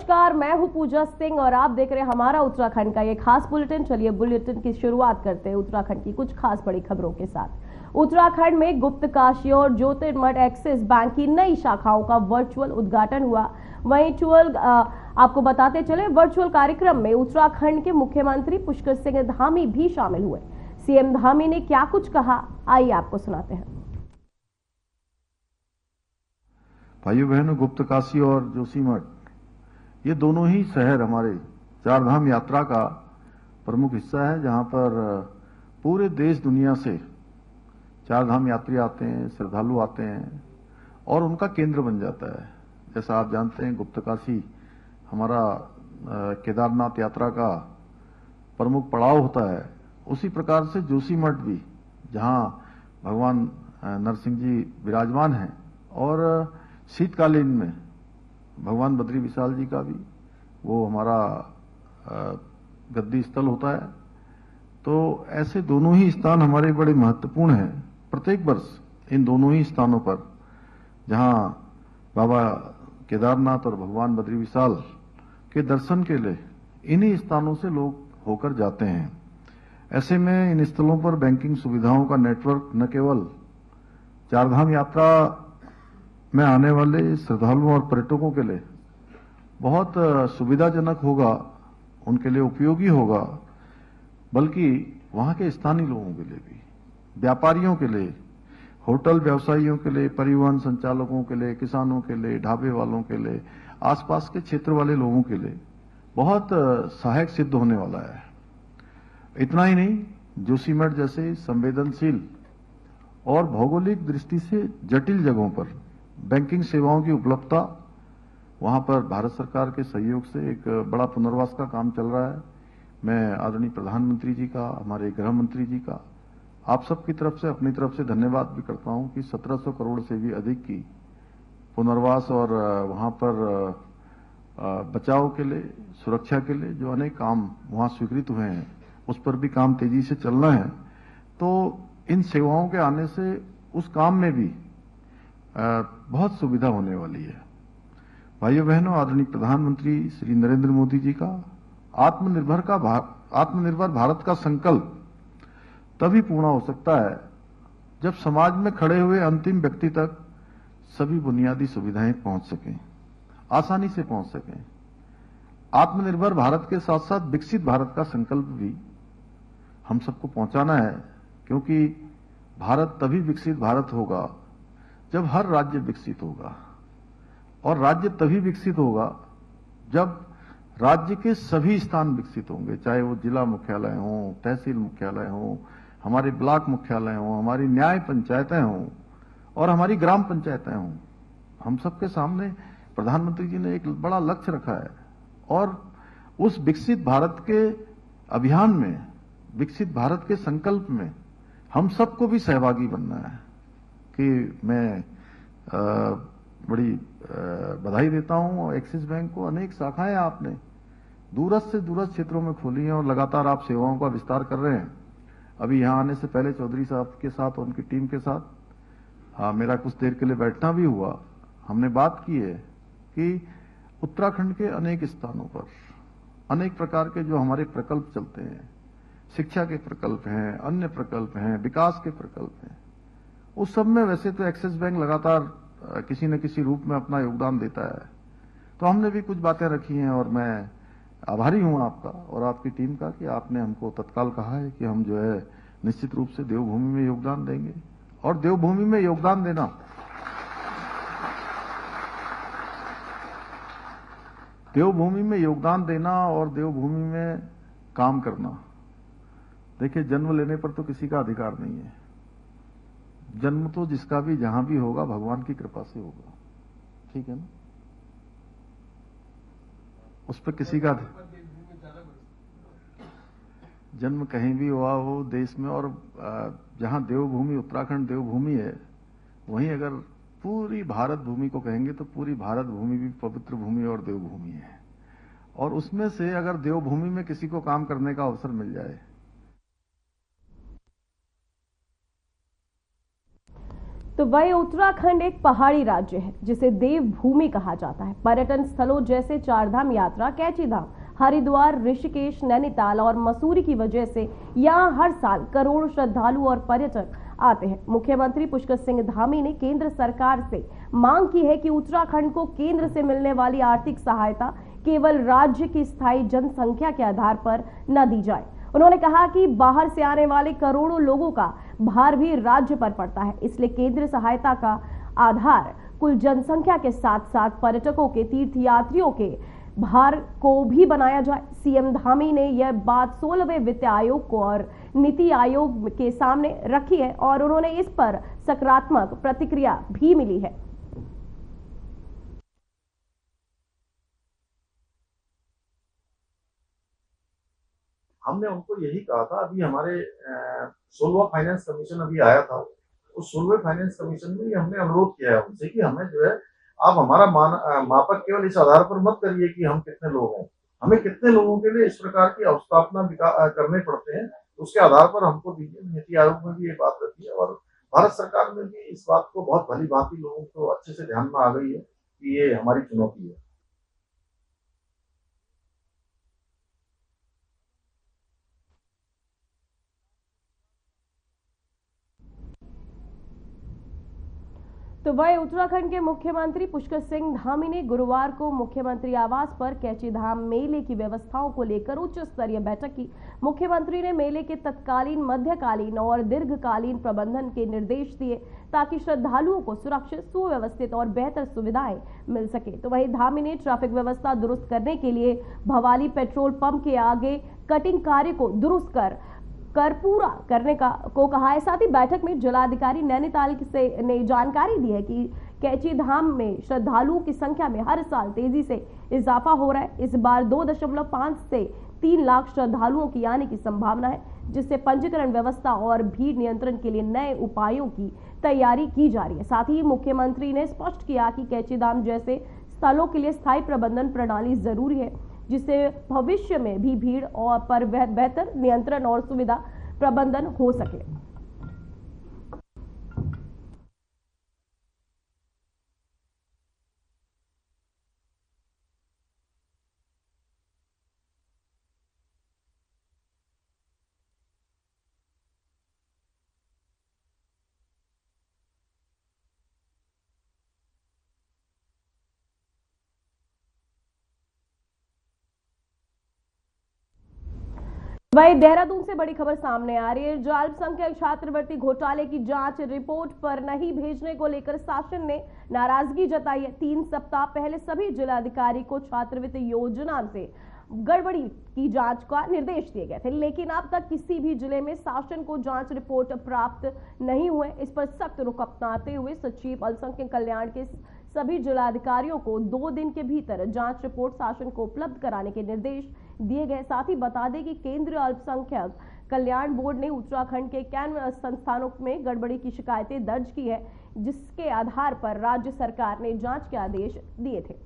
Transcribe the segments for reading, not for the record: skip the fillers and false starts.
नमस्कार, मैं हूं पूजा सिंह और आप देख रहे हैं हमारा उत्तराखंड का ये खास बुलेटिन। चलिए बुलेटिन की शुरुआत करते हैं उत्तराखंड की कुछ खास बड़ी खबरों के साथ। उत्तराखंड में गुप्तकाशी और ज्योतिर्मठ एक्सिस बैंक की नई शाखाओं का वर्चुअल उद्घाटन हुआ। वहीं आपको बताते चले, वर्चुअल कार्यक्रम में उत्तराखंड के मुख्यमंत्री पुष्कर सिंह धामी भी शामिल हुए। सीएम धामी ने क्या कुछ कहा, आइए आपको सुनाते हैं। भाइयों बहनों, गुप्तकाशी और जोशीमठ ये दोनों ही शहर हमारे चारधाम यात्रा का प्रमुख हिस्सा है, जहां पर पूरे देश दुनिया से चारधाम यात्री आते हैं, श्रद्धालु आते हैं और उनका केंद्र बन जाता है। जैसा आप जानते हैं, गुप्तकाशी हमारा केदारनाथ यात्रा का प्रमुख पड़ाव होता है। उसी प्रकार से जोशीमठ भी, जहां भगवान नरसिंह जी विराजमान हैं, और शीतकालीन में भगवान बद्री विशाल जी का भी वो हमारा गद्दी स्थल होता है। तो ऐसे दोनों ही स्थान हमारे बड़े महत्वपूर्ण हैं। प्रत्येक वर्ष इन दोनों ही स्थानों पर, जहां बाबा केदारनाथ और भगवान बद्री विशाल के दर्शन के लिए इन्हीं स्थानों से लोग होकर जाते हैं। ऐसे में इन स्थलों पर बैंकिंग सुविधाओं का नेटवर्क न केवल चारधाम यात्रा में आने वाले श्रद्धालुओं और पर्यटकों के लिए बहुत सुविधाजनक होगा, उनके लिए उपयोगी होगा, बल्कि वहां के स्थानीय लोगों के लिए भी, व्यापारियों के लिए, होटल व्यवसायियों के लिए, परिवहन संचालकों के लिए, किसानों के लिए, ढाबे वालों के लिए, आसपास के क्षेत्र वाले लोगों के लिए बहुत सहायक सिद्ध होने वाला है। इतना ही नहीं, जोशीमठ जैसे संवेदनशील और भौगोलिक दृष्टि से जटिल जगहों पर बैंकिंग सेवाओं की उपलब्धता, वहां पर भारत सरकार के सहयोग से एक बड़ा पुनर्वास का काम चल रहा है। मैं आदरणीय प्रधानमंत्री जी का, हमारे गृह मंत्री जी का, आप सबकी तरफ से, अपनी तरफ से धन्यवाद भी करता हूं कि 1700 करोड़ से भी अधिक की पुनर्वास और वहां पर बचाव के लिए, सुरक्षा के लिए जो अनेक काम वहां स्वीकृत हुए हैं, उस पर भी काम तेजी से चलना है। तो इन सेवाओं के आने से उस काम में भी बहुत सुविधा होने वाली है। भाइयों बहनों, आदरणीय प्रधानमंत्री श्री नरेंद्र मोदी जी का आत्मनिर्भर भारत का संकल्प तभी पूर्ण हो सकता है जब समाज में खड़े हुए अंतिम व्यक्ति तक सभी बुनियादी सुविधाएं पहुंच सकें, आसानी से पहुंच सकें। आत्मनिर्भर भारत के साथ साथ विकसित भारत का संकल्प भी हम सबको पहुंचाना है, क्योंकि भारत तभी विकसित भारत होगा जब हर राज्य विकसित होगा, और राज्य तभी विकसित होगा जब राज्य के सभी स्थान विकसित होंगे, चाहे वो जिला मुख्यालय हो, तहसील मुख्यालय हो, हमारे ब्लॉक मुख्यालय हो, हमारी न्याय पंचायतें हों और हमारी ग्राम पंचायतें हों। हम सबके सामने प्रधानमंत्री जी ने एक बड़ा लक्ष्य रखा है, और उस विकसित भारत के अभियान में, विकसित भारत के संकल्प में हम सबको भी सहभागी बनना है। कि मैं बड़ी बधाई देता हूं एक्सिस बैंक को। अनेक शाखाएं आपने दूरस्थ से दूरस्थ क्षेत्रों में खोली हैं और लगातार आप सेवाओं का विस्तार कर रहे हैं। अभी यहां आने से पहले चौधरी साहब के साथ और उनकी टीम के साथ मेरा कुछ देर के लिए बैठना भी हुआ। हमने बात की है कि उत्तराखंड के अनेक स्थानों पर अनेक प्रकार के जो हमारे प्रकल्प चलते हैं, शिक्षा के प्रकल्प हैं, अन्य प्रकल्प हैं, विकास के प्रकल्प हैं, उस सब में वैसे तो एक्सिस बैंक लगातार किसी न किसी रूप में अपना योगदान देता है। तो हमने भी कुछ बातें रखी हैं, और मैं आभारी हूं आपका और आपकी टीम का कि आपने हमको तत्काल कहा है कि हम जो है निश्चित रूप से देवभूमि में योगदान देंगे। और देवभूमि में योगदान देना, देवभूमि में योगदान देना और देवभूमि में काम करना, देखिए, जन्म लेने पर तो किसी का अधिकार नहीं है। जन्म तो जिसका भी जहां भी होगा भगवान की कृपा से होगा, ठीक है ना? उस पर किसी का जन्म कहीं भी हुआ हो देश में, और जहां देवभूमि, उत्तराखंड देवभूमि है, वहीं अगर पूरी भारत भूमि को कहेंगे तो पूरी भारत भूमि भी पवित्र भूमि और देवभूमि है। और उसमें से अगर देवभूमि में किसी को काम करने का अवसर मिल जाए, तो वही उत्तराखंड एक पहाड़ी राज्य है जिसे देवभूमि कहा जाता है। पर्यटन स्थलों जैसे चारधाम यात्रा, कैची धाम, हरिद्वार, ऋषिकेश, नैनीताल और मसूरी की वजह से यहाँ हर साल करोड़ों श्रद्धालु और पर्यटक आते हैं। मुख्यमंत्री पुष्कर सिंह धामी ने केंद्र सरकार से मांग की है कि उत्तराखंड को केंद्र से मिलने वाली आर्थिक सहायता केवल राज्य की स्थायी जनसंख्या के आधार पर न दी जाए। उन्होंने कहा कि बाहर से आने वाले करोड़ों लोगों का भार भी राज्य पर पड़ता है, इसलिए केंद्र सहायता का आधार कुल जनसंख्या के साथ साथ पर्यटकों के, तीर्थयात्रियों के भार को भी बनाया जाए। सीएम धामी ने यह बात 16वें वित्त आयोग को और नीति आयोग के सामने रखी है और उन्होंने इस पर सकारात्मक प्रतिक्रिया भी मिली है। हमने उनको यही कहा था, अभी हमारे 16वां फाइनेंस कमीशन अभी आया था, उस 16वें फाइनेंस कमीशन में हमने अनुरोध किया है उनसे कि हमें जो है आप हमारा मापक केवल इस आधार पर मत करिए कि हम कितने लोग हैं, हमें कितने लोगों के लिए इस प्रकार की अवस्थापना करने पड़ते हैं, उसके आधार पर हमको दीजिए। नीति आयोग में भी ये बात रखी है और भारत सरकार में भी इस बात को बहुत भली भांति लोगों को अच्छे से ध्यान में आ गई है कि ये हमारी चुनौती है। तो वही उत्तराखंड के मुख्यमंत्री पुष्कर सिंह धामी ने गुरुवार को मुख्यमंत्री आवास पर कैची धाम मेले की व्यवस्थाओं को लेकर उच्च स्तरीय बैठक की। मुख्यमंत्री ने मेले के तत्कालीन, मध्यकालीन और दीर्घकालीन प्रबंधन के निर्देश दिए ताकि श्रद्धालुओं को सुरक्षित, सुव्यवस्थित और बेहतर सुविधाएं मिल सके। तो वही धामी ने ट्रैफिक व्यवस्था दुरुस्त करने के लिए भवाली पेट्रोल पंप के आगे कटिंग कार्य को दुरुस्त कर पूरा करने को कहा है। साथ ही बैठक में जिलाधिकारी नैनीताल से ने जानकारी दी है कि कैची धाम में श्रद्धालुओं की संख्या में हर साल तेजी से इजाफा हो रहा है। इस बार 2.5 से 3 लाख श्रद्धालुओं की आने की संभावना है, जिससे पंजीकरण व्यवस्था और भीड़ नियंत्रण के लिए नए उपायों की तैयारी की जा रही है। साथ ही मुख्यमंत्री ने स्पष्ट किया कि कैची धाम जैसे स्थलों के लिए स्थायी प्रबंधन प्रणाली जरूरी है, जिससे भविष्य में भी भीड़ और पर बेहतर नियंत्रण और सुविधा प्रबंधन हो सके। वही देहरादून से बड़ी खबर सामने आ रही है। जो अल्पसंख्यक छात्रवृत्ति घोटाले की जांच रिपोर्ट पर नहीं भेजने को लेकर शासन ने नाराजगी जताई है। 3 सप्ताह पहले सभी जिलाधिकारी को छात्रवृत्ति योजना से गड़बड़ी की जांच का निर्देश दिए गए थे, लेकिन अब तक किसी भी जिले में शासन को जांच रिपोर्ट प्राप्त नहीं हुए। इस पर सख्त रुख अपनाते हुए सचिव अल्पसंख्यक कल्याण के सभी जिलाधिकारियों को 2 दिन के भीतर जांच रिपोर्ट शासन को उपलब्ध कराने के निर्देश दिए गए। साथ ही बता दें कि केंद्रीय अल्पसंख्यक कल्याण बोर्ड ने उत्तराखंड के 91 संस्थानों में गड़बड़ी की शिकायतें दर्ज की है, जिसके आधार पर राज्य सरकार ने जांच के आदेश दिए थे।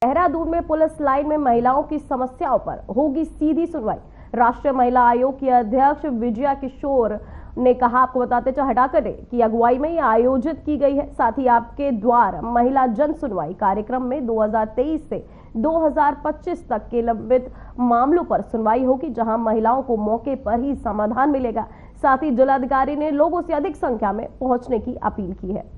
देहरादून में पुलिस लाइन में महिलाओं की समस्याओं पर होगी सीधी सुनवाई। राष्ट्रीय महिला आयोग की अध्यक्ष विजया किशोर ने कहा, आपको बताते चले हटाकटे की अगुवाई में यह आयोजित की गई है। साथ ही आपके द्वार महिला जन सुनवाई कार्यक्रम में 2023 से 2025 तक के लंबित मामलों पर सुनवाई होगी, जहां महिलाओं को मौके पर ही समाधान मिलेगा। साथ ही जिलाधिकारी ने लोगों से अधिक संख्या में पहुंचने की अपील की है।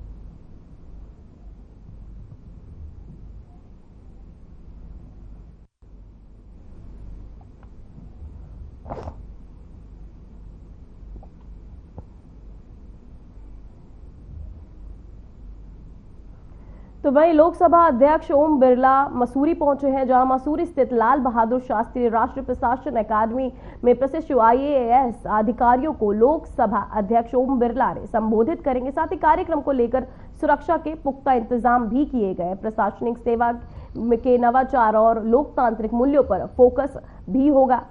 तो वहीं लोकसभा अध्यक्ष ओम बिरला मसूरी पहुंचे हैं, जहां मसूरी स्थित लाल बहादुर शास्त्री राष्ट्रीय प्रशासन अकादमी में प्रशिक्षु IAS अधिकारियों को लोकसभा अध्यक्ष ओम बिरला ने संबोधित करेंगे। साथ ही कार्यक्रम को लेकर सुरक्षा के पुख्ता इंतजाम भी किए गए। प्रशासनिक सेवा के नवाचार और लोकतांत्रिक मूल्यों पर फोकस भी होगा।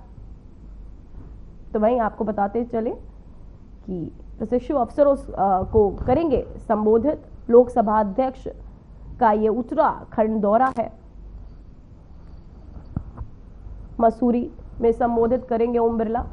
तो वहीं आपको बताते चले कि प्रशिक्षु अफसरों को करेंगे संबोधित। लोकसभा अध्यक्ष का ये उत्तराखंड दौरा है। मसूरी में संबोधित करेंगे ओम बिरला।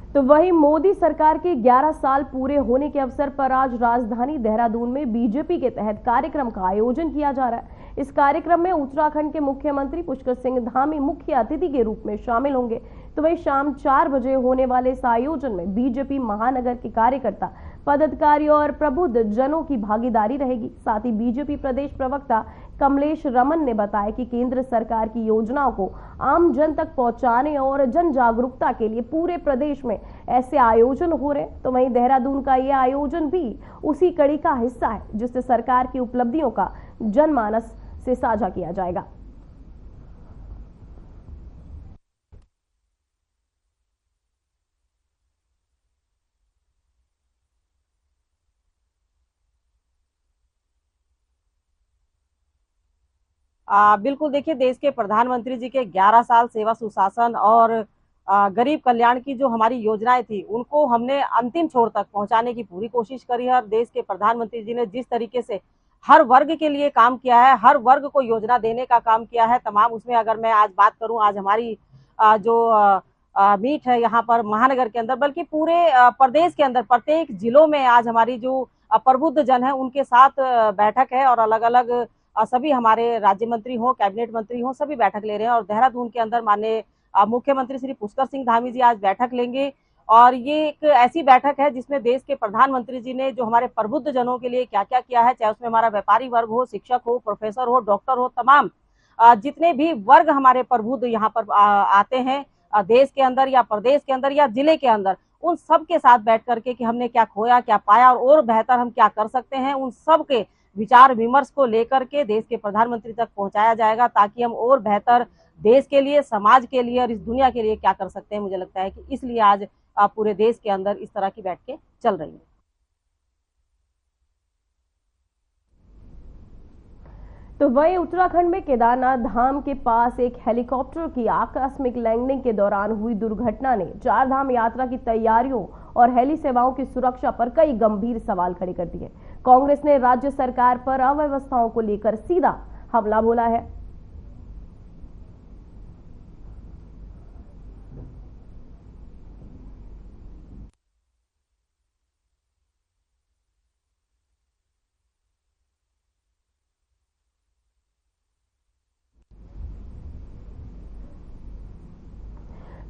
तो वहीं मोदी सरकार के 11 साल पूरे होने के अवसर पर आज राजधानी देहरादून में बीजेपी के तहत कार्यक्रम का आयोजन किया जा रहा है। इस कार्यक्रम में उत्तराखंड के मुख्यमंत्री पुष्कर सिंह धामी मुख्य अतिथि के रूप में शामिल होंगे। तो वहीं शाम 4 बजे होने वाले इस आयोजन में बीजेपी महानगर के कार्यकर्ता, पदाधिकारी और प्रबुद्ध जनों की भागीदारी रहेगी। साथ ही बीजेपी प्रदेश प्रवक्ता कमलेश रमन ने बताया कि केंद्र सरकार की योजनाओं को आम जन तक पहुंचाने और जन जागरूकता के लिए पूरे प्रदेश में ऐसे आयोजन हो रहे हैं। तो वहीं देहरादून का यह आयोजन भी उसी कड़ी का हिस्सा है, जिससे सरकार की उपलब्धियों का जनमानस से साझा किया जाएगा। बिल्कुल, देखिए, देश के प्रधानमंत्री जी के 11 साल सेवा सुशासन और गरीब कल्याण की जो हमारी योजनाएं थी, उनको हमने अंतिम छोर तक पहुंचाने की पूरी कोशिश करी है। और देश के प्रधानमंत्री जी ने जिस तरीके से हर वर्ग के लिए काम किया है, हर वर्ग को योजना देने का काम किया है तमाम, उसमें अगर मैं आज बात करूं, आज हमारी जो मीट है यहाँ पर महानगर के अंदर, बल्कि पूरे प्रदेश के अंदर प्रत्येक जिलों में आज हमारी जो प्रबुद्ध जन है उनके साथ बैठक है। और अलग अलग सभी हमारे राज्य मंत्री हो, कैबिनेट मंत्री हो, सभी बैठक ले रहे हैं। और देहरादून के अंदर माननीय मुख्यमंत्री श्री पुष्कर सिंह धामी जी आज बैठक लेंगे। और ये एक ऐसी बैठक है जिसमें देश के प्रधानमंत्री जी ने जो हमारे प्रबुद्ध जनों के लिए क्या क्या किया है, चाहे उसमें हमारा व्यापारी वर्ग हो, शिक्षक हो, प्रोफेसर हो, डॉक्टर हो, तमाम जितने भी वर्ग हमारे प्रबुद्ध यहाँ पर आते हैं देश के अंदर या प्रदेश के अंदर या जिले के अंदर, उन सब के साथ बैठ करके कि हमने क्या खोया, क्या पाया और बेहतर हम क्या कर सकते हैं, उन सब के विचार विमर्श को लेकर के देश के प्रधानमंत्री तक पहुंचाया जाएगा, ताकि हम और बेहतर देश के लिए, समाज के लिए और इस दुनिया के लिए क्या कर सकते हैं। मुझे लगता है कि इसलिए आज पूरे देश के अंदर इस तरह की बैठकें चल रही हैं। तो वहीं उत्तराखंड में केदारनाथ धाम के पास एक हेलीकॉप्टर की आकस्मिक लैंडिंग के दौरान हुई दुर्घटना ने 4 धाम यात्रा की तैयारियों और हेली सेवाओं की सुरक्षा पर कई गंभीर सवाल खड़े कर दिए। कांग्रेस ने राज्य सरकार पर अव्यवस्थाओं को लेकर सीधा हमला बोला है।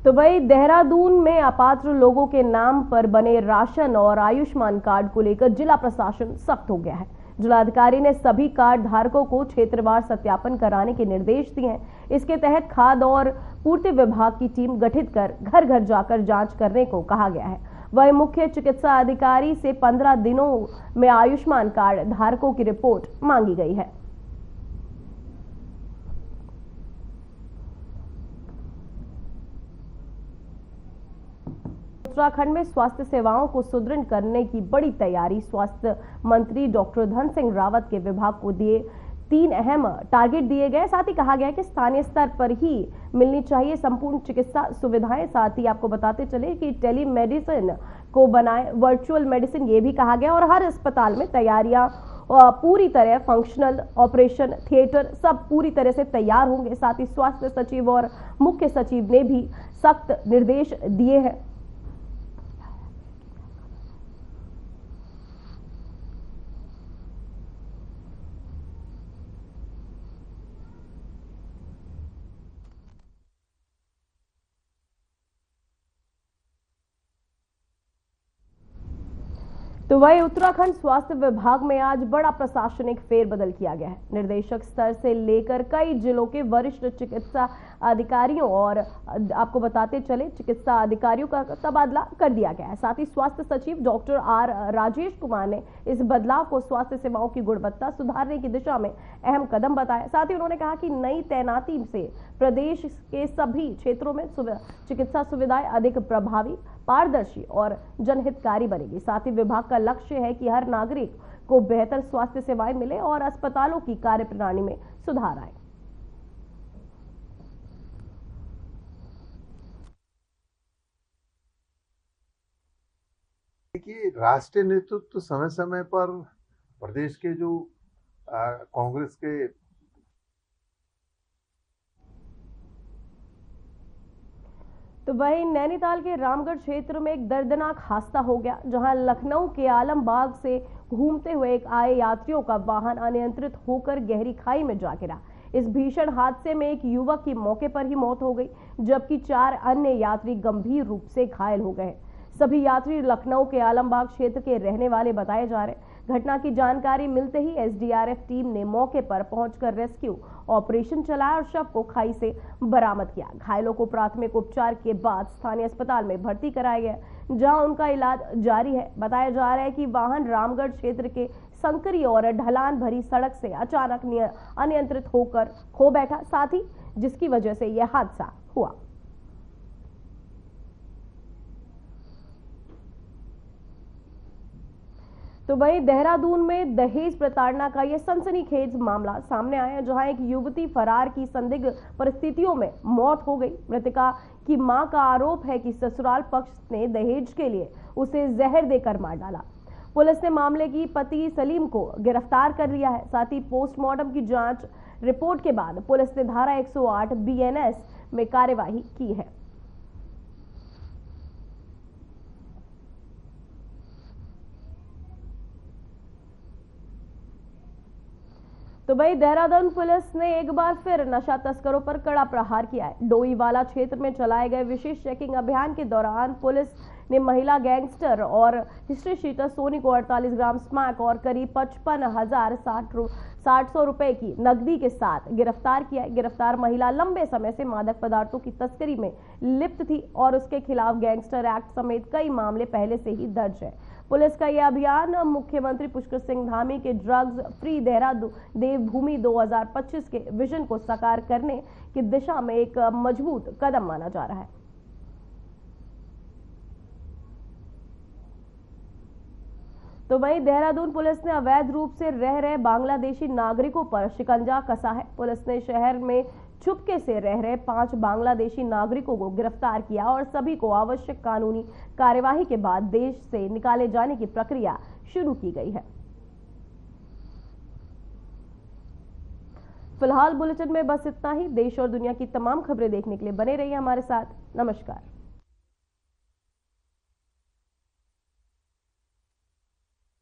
तो वही देहरादून में अपात्र लोगों के नाम पर बने राशन और आयुष्मान कार्ड को लेकर जिला प्रशासन सख्त हो गया है। जिलाधिकारी ने सभी कार्ड धारकों को क्षेत्रवार सत्यापन कराने के निर्देश दिए हैं। इसके तहत खाद्य और पूर्ति विभाग की टीम गठित कर घर घर जाकर जांच करने को कहा गया है। वही मुख्य चिकित्सा अधिकारी से 15 दिनों में आयुष्मान कार्ड धारकों की रिपोर्ट मांगी गई है। उत्तराखंड में स्वास्थ्य सेवाओं को सुदृढ़ करने की बड़ी तैयारी। स्वास्थ्य मंत्री डॉक्टर धन सिंह रावत के विभाग को 3 अहम टारगेट दिए गए। साथ ही कहा गया कि स्थानीय स्तर पर ही मिलनी चाहिए संपूर्ण चिकित्सा सुविधाएं। साथ ही आपको बताते चले कि टेली मेडिसिन को बनाए वर्चुअल मेडिसिन, ये भी कहा गया। और हर अस्पताल में तैयारियां पूरी तरह, फंक्शनल, ऑपरेशन थिएटर सब पूरी तरह से तैयार होंगे। साथ ही स्वास्थ्य सचिव और मुख्य सचिव ने भी सख्त निर्देश दिए हैं। तो वही उत्तराखंड स्वास्थ्य विभाग में आज बड़ा प्रशासनिक फेरबदल किया गया है। निर्देशक स्तर से लेकर कई जिलों के वरिष्ठ चिकित्सा अधिकारियों और आपको बताते चले चिकित्सा अधिकारियों का तबादला कर दिया गया है। साथ ही स्वास्थ्य सचिव डॉक्टर आर राजेश कुमार ने इस बदलाव को स्वास्थ्य सेवाओं की गुणवत्ता सुधारने की दिशा में अहम कदम बताया। साथ ही उन्होंने कहा कि नई तैनाती से प्रदेश के सभी क्षेत्रों में चिकित्सा सुविधाएं अधिक प्रभावी, पारदर्शी और जनहितकारी बनेगी। साथ ही विभाग का लक्ष्य है कि हर नागरिक को बेहतर स्वास्थ्य सेवाएं मिले और अस्पतालों की कार्यप्रणाली में सुधार आए। देखिए, राष्ट्रीय नेतृत्व समय समय पर प्रदेश के जो कांग्रेस के तो वहीं नैनीताल के रामगढ़ क्षेत्र में एक दर्दनाक हादसा हो गया, जहां लखनऊ के आलमबाग से घूमते हुए एक आए यात्रियों का वाहन अनियंत्रित होकर गहरी खाई में जा गिरा। इस भीषण हादसे में एक युवक की मौके पर ही मौत हो गई, जबकि 4 अन्य यात्री गंभीर रूप से घायल हो गए। सभी यात्री लखनऊ के आलमबाग क्षेत्र के रहने वाले बताए जा रहे। घटना की जानकारी मिलते ही एसडीआरएफ टीम ने मौके पर पहुंचकर रेस्क्यू ऑपरेशन चलाया और शव को खाई से बरामद किया। घायलों को प्राथमिक उपचार के बाद स्थानीय अस्पताल में भर्ती कराया गया, जहां उनका इलाज जारी है। बताया जा रहा है कि वाहन रामगढ़ क्षेत्र के संकरी और ढलान भरी सड़क से अचानक अनियंत्रित होकर खो बैठा, साथ ही जिसकी वजह से यह हादसा हुआ। तो वहीं देहरादून में दहेज प्रताड़ना का यह सनसनीखेज मामला सामने आया, जहां एक युवती फरार की संदिग्ध परिस्थितियों में मौत हो गई। मृतका की मां का आरोप है कि ससुराल पक्ष ने दहेज के लिए उसे जहर देकर मार डाला। पुलिस ने मामले की पति सलीम को गिरफ्तार कर लिया है। साथ ही पोस्टमार्टम की जांच रिपोर्ट के बाद पुलिस ने धारा 108 बीएनएस में कार्यवाही की है। तो वही देहरादून पुलिस ने एक बार फिर नशा तस्करों पर कड़ा प्रहार किया है। डोईवाला क्षेत्र में चलाए गए विशेष चेकिंग अभियान के दौरान पुलिस ने महिला गैंगस्टर और हिस्ट्री शीटर सोनी को 48 ग्राम स्मैक और करीब 55,700 रुपए की नकदी के साथ गिरफ्तार किया। गिरफ्तार महिला लंबे समय से मादक पदार्थों की तस्करी में लिप्त थी और उसके खिलाफ गैंगस्टर एक्ट समेत कई मामले पहले से ही दर्ज है। पुलिस का यह अभियान मुख्यमंत्री पुष्कर सिंह धामी के ड्रग्स फ्री देहरादून देवभूमि 2025 के विजन को साकार करने की दिशा में एक मजबूत कदम माना जा रहा है। तो वहीं देहरादून पुलिस ने अवैध रूप से रह रहे बांग्लादेशी नागरिकों पर शिकंजा कसा है। पुलिस ने शहर में चुपके से रह रहे 5 बांग्लादेशी नागरिकों को गिरफ्तार किया और सभी को आवश्यक कानूनी कार्यवाही के बाद देश से निकाले जाने की प्रक्रिया शुरू की गई है। फिलहाल बुलेटिन में बस इतना ही। देश और दुनिया की तमाम खबरें देखने के लिए बने रहिए हमारे साथ। नमस्कार।